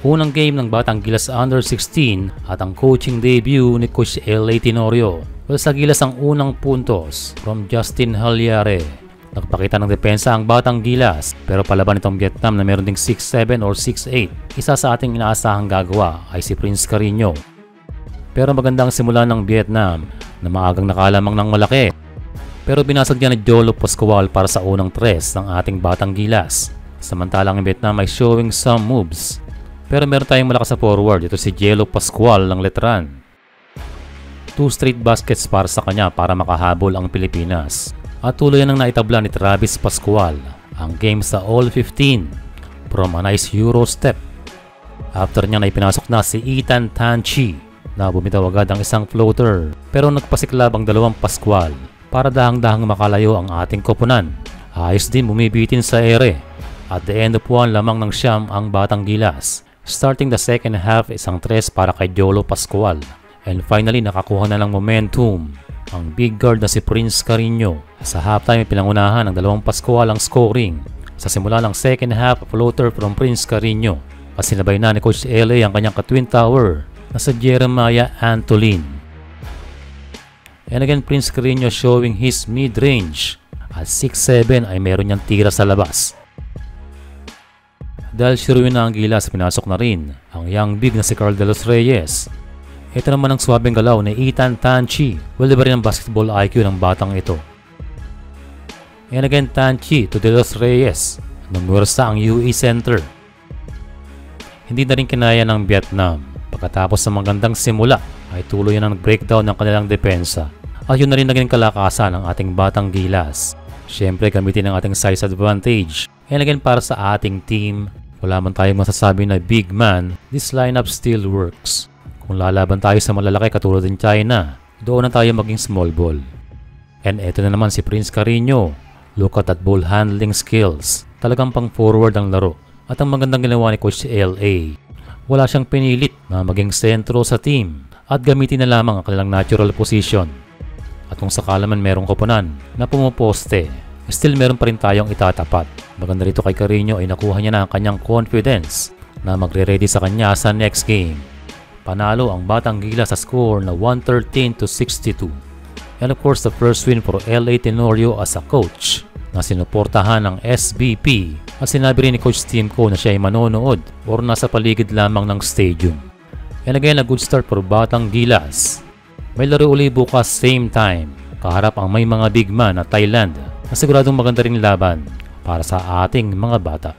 Unang game ng Batang Gilas Under 16 at ang coaching debut ni Coach L.A. Tenorio. Well, sa Gilas ang unang puntos from Justin Halyare. Nagpakita ng depensa ang Batang Gilas pero palaban itong Vietnam na meron ding 6'7 or 6'8. Isa sa ating inaasahang gagawa ay si Prince Carino. Pero magandang simula ng Vietnam na maagang nakalamang ng malaki. Pero binasag niya ni Jolo Pascual para sa unang tres ng ating Batang Gilas. Samantalang ang Vietnam ay showing some moves. Pero meron tayong malakas sa forward, ito si Jolo Pascual ng Letran. 2 straight baskets para sa kanya para makahabol ang Pilipinas. At tuloy nang naitabla ni Travis Pascual ang game sa All-15 from a nice Euro step. After niya na ipinasok na si Ethan Tanchi na bumitaw agad ang isang floater pero nagpasiklab ang dalawang Pascual para dahang-dahang makalayo ang ating koponan. Ayos din bumibitin sa ere. At the end of 1 lamang ng siyam ang Batang Gilas. Starting the second half, isang tres para kay Jolo Pascual. And finally, nakakuha na ng momentum ang big guard na si Prince Carino. Sa halftime, pinangunahan ng dalawang Pascual ang scoring. Sa simula ng second half, floater from Prince Carino. At sinabay na ni Coach L.A. ang kanyang ka-twin tower na si Jeremiah Antolin. And again, Prince Carino showing his mid-range. At 6'7 ay meron niyang tira sa labas. Dahil siruin na ang Gilas, pinasok na rin ang young big na si Carl De Los Reyes. Ito naman ang swabing galaw ni Ethan Tanchi. Well, diba rin ang basketball IQ ng batang ito. And again, Tanchi to De Los Reyes. Nagmursa ang UE Center. Hindi na rin kinaya ng Vietnam. Pagkatapos ng magandang simula, ay tuloy na nag-breakdown ng kanilang depensa. At yun na rin naging kalakasan ng ating Batang Gilas. Siyempre, gamitin ang ating size advantage. And again, para sa ating team, wala man tayong masasabi na big man, this lineup still works. Kung lalaban tayo sa malalaki katulad ng China, doon na tayo maging small ball. And eto na naman si Prince Carino. Look at that ball handling skills. Talagang pang forward ang laro. At ang magandang ginawa ni Coach L.A. Wala siyang pinilit na maging sentro sa team at gamitin na lamang ang kanilang natural position. At kung sakala man merong koponan na pumuposte, still meron pa rin tayong itatapat. Maganda rito kay Carino ay nakuha niya na ang kanyang confidence na magre-ready sa kanya sa next game. Panalo ang Batang Gilas sa score na 113-62. And of course, the first win for L.A. Tenorio as a coach na sinuportahan ng SBP at sinabi rin ni Coach Timko na siya ay manonood or nasa paligid lamang ng stadium. And again, a good start for Batang Gilas. May laro uli bukas same time. Kaharap ang may mga big man na Thailand na siguradong maganda ring laban para sa ating mga bata.